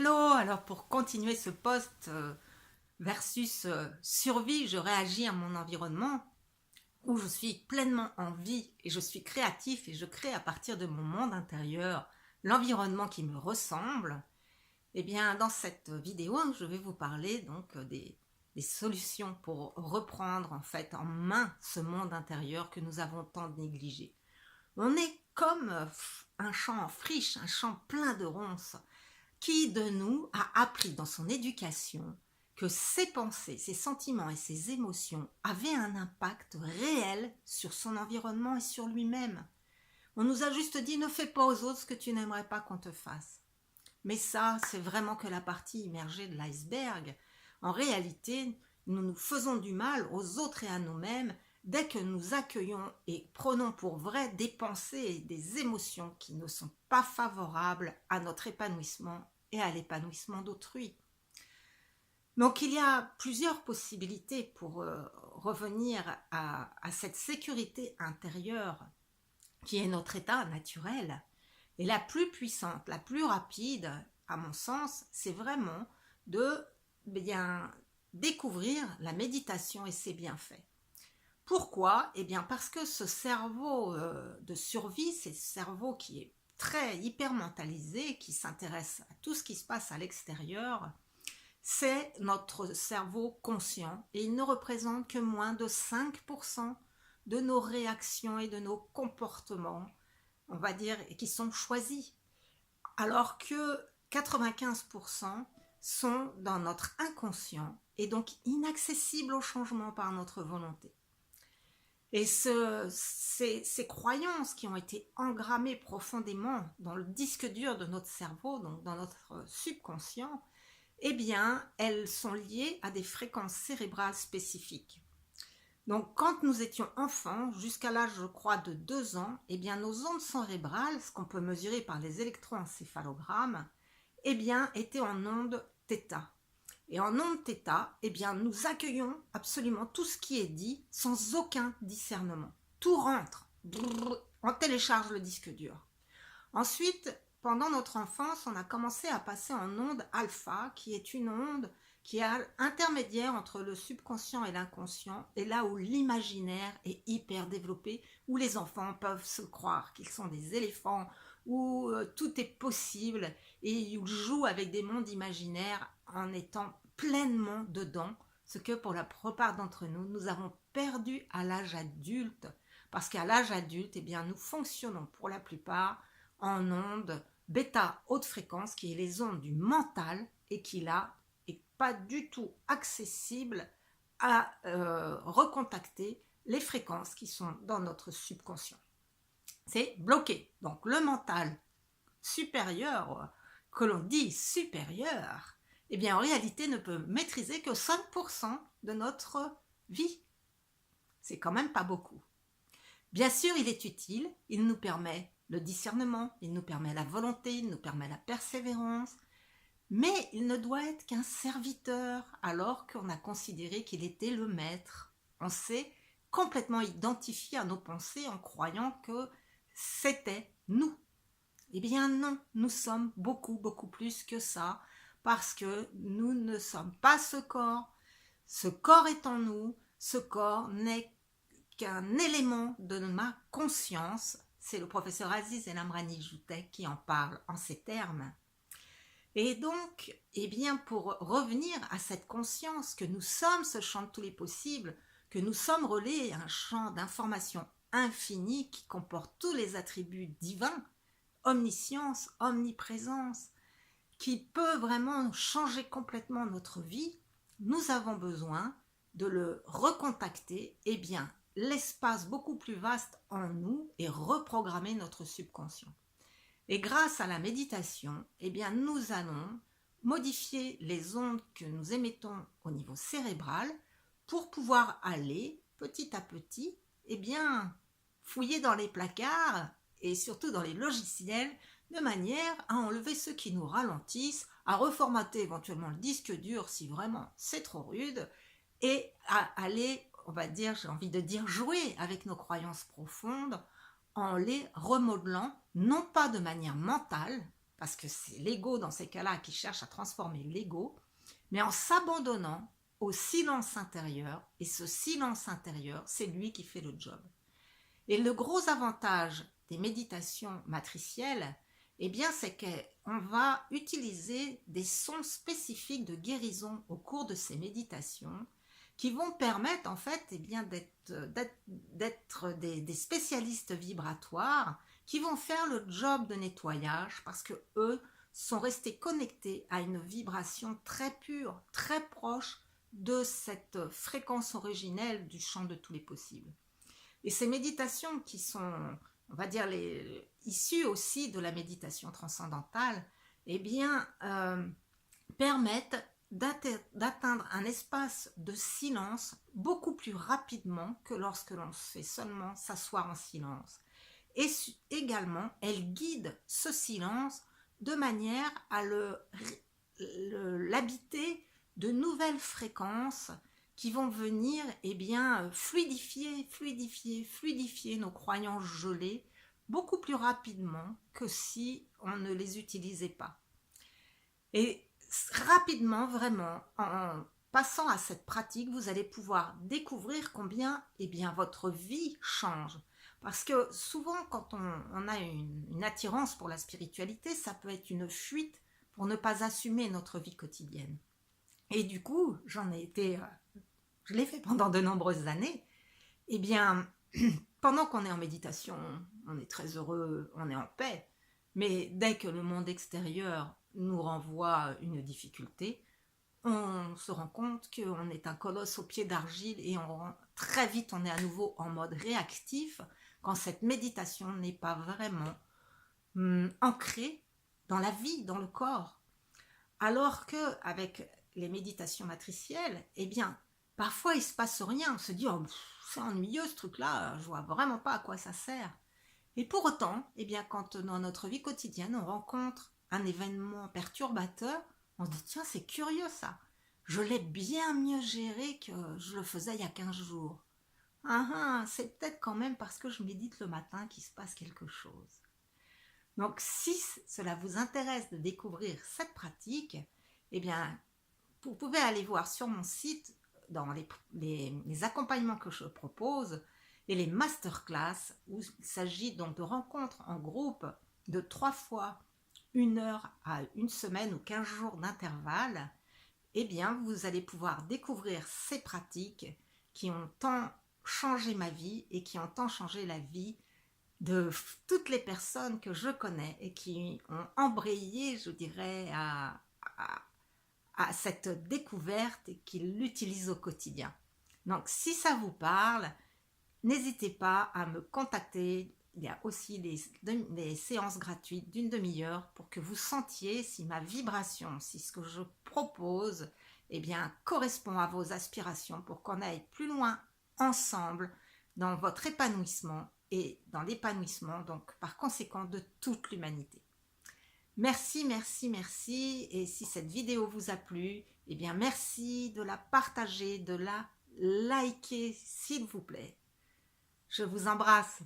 Hello, alors pour continuer ce post versus survie, je réagis à mon environnement où je suis pleinement en vie et je suis créatif et je crée à partir de mon monde intérieur l'environnement qui me ressemble. Eh bien, dans cette vidéo, je vais vous parler donc des solutions pour reprendre en fait en main ce monde intérieur que nous avons tant négligé. On est comme un champ en friche, un champ plein de ronces. Qui de nous a appris dans son éducation que ses pensées, ses sentiments et ses émotions avaient un impact réel sur son environnement et sur lui-même? On nous a juste dit ne fais pas aux autres ce que tu n'aimerais pas qu'on te fasse. Mais ça, c'est vraiment que la partie immergée de l'iceberg. En réalité, nous nous faisons du mal aux autres et à nous-mêmes dès que nous accueillons et prenons pour vrai des pensées et des émotions qui ne sont pas favorables à notre épanouissement et à l'épanouissement d'autrui. Donc il y a plusieurs possibilités pour revenir à cette sécurité intérieure qui est notre état naturel. Et la plus puissante, la plus rapide, à mon sens, c'est vraiment de bien découvrir la méditation et ses bienfaits. Pourquoi? Eh bien parce que ce cerveau de survie, c'est ce cerveau qui est très hyper mentalisé, qui s'intéresse à tout ce qui se passe à l'extérieur, c'est notre cerveau conscient et il ne représente que moins de 5% de nos réactions et de nos comportements, on va dire, qui sont choisis, alors que 95% sont dans notre inconscient et donc inaccessibles au changement par notre volonté. Et ces croyances qui ont été engrammées profondément dans le disque dur de notre cerveau, donc dans notre subconscient, eh bien, elles sont liées à des fréquences cérébrales spécifiques. Donc, quand nous étions enfants, jusqu'à l'âge, je crois, de 2 ans, eh bien, nos ondes cérébrales, ce qu'on peut mesurer par les électroencéphalogrammes, eh bien, étaient en ondes θ. Et en ondes θ, eh bien, nous accueillons absolument tout ce qui est dit sans aucun discernement. Tout rentre. On télécharge le disque dur. Ensuite, pendant notre enfance, on a commencé à passer en onde alpha, qui est une onde qui est intermédiaire entre le subconscient et l'inconscient, et là où l'imaginaire est hyper développé, où les enfants peuvent se croire qu'ils sont des éléphants, où tout est possible, et où ils jouent avec des mondes imaginaires en étant pleinement dedans, ce que pour la plupart d'entre nous, nous avons perdu à l'âge adulte, parce qu'à l'âge adulte, eh bien, nous fonctionnons pour la plupart en ondes bêta haute fréquence, qui est les ondes du mental, et qui là est pas du tout accessible à recontacter les fréquences qui sont dans notre subconscient. C'est bloqué. Donc le mental supérieur, que l'on dit supérieur, eh bien en réalité ne peut maîtriser que 5% de notre vie. C'est quand même pas beaucoup. Bien sûr, il est utile, il nous permet le discernement, il nous permet la volonté, il nous permet la persévérance, mais il ne doit être qu'un serviteur alors qu'on a considéré qu'il était le maître. On s'est complètement identifié à nos pensées en croyant que c'était nous. Eh bien non, nous sommes beaucoup, beaucoup plus que ça, parce que nous ne sommes pas ce corps. Ce corps est en nous, ce corps n'est qu'un élément de ma conscience. C'est le professeur Aziz El Amrani Joutek qui en parle en ces termes. Et donc, eh bien, pour revenir à cette conscience que nous sommes ce champ de tous les possibles, que nous sommes relais à un champ d'information infini qui comporte tous les attributs divins, omniscience, omniprésence, qui peut vraiment changer complètement notre vie, nous avons besoin de le recontacter, eh bien, l'espace beaucoup plus vaste en nous et reprogrammer notre subconscient. Et grâce à la méditation, eh bien, nous allons modifier les ondes que nous émettons au niveau cérébral pour pouvoir aller petit à petit, eh bien, fouiller dans les placards et surtout dans les logiciels de manière à enlever ceux qui nous ralentissent, à reformater éventuellement le disque dur si vraiment c'est trop rude et à aller, on va dire, j'ai envie de dire, jouer avec nos croyances profondes en les remodelant, non pas de manière mentale, parce que c'est l'ego dans ces cas-là qui cherche à transformer l'ego, mais en s'abandonnant au silence intérieur, et ce silence intérieur, c'est lui qui fait le job. Et le gros avantage des méditations matricielles, eh bien, c'est qu'on va utiliser des sons spécifiques de guérison au cours de ces méditations qui vont permettre en fait eh bien, d'être des spécialistes vibratoires qui vont faire le job de nettoyage parce que eux sont restés connectés à une vibration très pure, très proche de cette fréquence originelle du champ de tous les possibles. Et ces méditations qui sont, on va dire, issues aussi de la méditation transcendantale, eh bien, permettent d'atteindre un espace de silence beaucoup plus rapidement que lorsque l'on fait seulement s'asseoir en silence. Et également, elles guident ce silence de manière à l'habiter de nouvelles fréquences qui vont venir eh bien, fluidifier nos croyances gelées beaucoup plus rapidement que si on ne les utilisait pas. Et rapidement, vraiment, en passant à cette pratique, vous allez pouvoir découvrir combien eh bien, votre vie change. Parce que souvent, quand on a une attirance pour la spiritualité, ça peut être une fuite pour ne pas assumer notre vie quotidienne. Et du coup, je l'ai fait pendant de nombreuses années. Eh bien, pendant qu'on est en méditation, on est très heureux, on est en paix. Mais dès que le monde extérieur nous renvoie une difficulté, on se rend compte qu'on est un colosse au pied d'argile et très vite on est à nouveau en mode réactif quand cette méditation n'est pas vraiment ancrée dans la vie, dans le corps. Alors qu'avec les méditations matricielles, eh bien, parfois il ne se passe rien, on se dit oh, c'est ennuyeux ce truc-là, je vois vraiment pas à quoi ça sert. Et pour autant, eh bien, quand dans notre vie quotidienne, on rencontre un événement perturbateur, on se dit tiens, c'est curieux ça, je l'ai bien mieux géré que je le faisais il y a 15 jours. C'est peut-être quand même parce que je médite le matin qu'il se passe quelque chose. Donc si cela vous intéresse de découvrir cette pratique, eh bien, vous pouvez aller voir sur mon site dans les accompagnements que je propose et les masterclass où il s'agit donc de rencontres en groupe de 3 fois 1 heure à 1 semaine ou 15 jours d'intervalle. Eh bien, vous allez pouvoir découvrir ces pratiques qui ont tant changé ma vie et qui ont tant changé la vie de toutes les personnes que je connais et qui ont embrayé, je dirais, à cette découverte et qui l'utilisent au quotidien. Donc, si ça vous parle, n'hésitez pas à me contacter. Il y a aussi des séances gratuites d'1 demi-heure pour que vous sentiez si ma vibration, si ce que je propose, eh bien, correspond à vos aspirations pour qu'on aille plus loin ensemble dans votre épanouissement et dans l'épanouissement, donc par conséquent, de toute l'humanité. Merci, merci, merci. Et si cette vidéo vous a plu, eh bien merci de la partager, de la liker, s'il vous plaît. Je vous embrasse.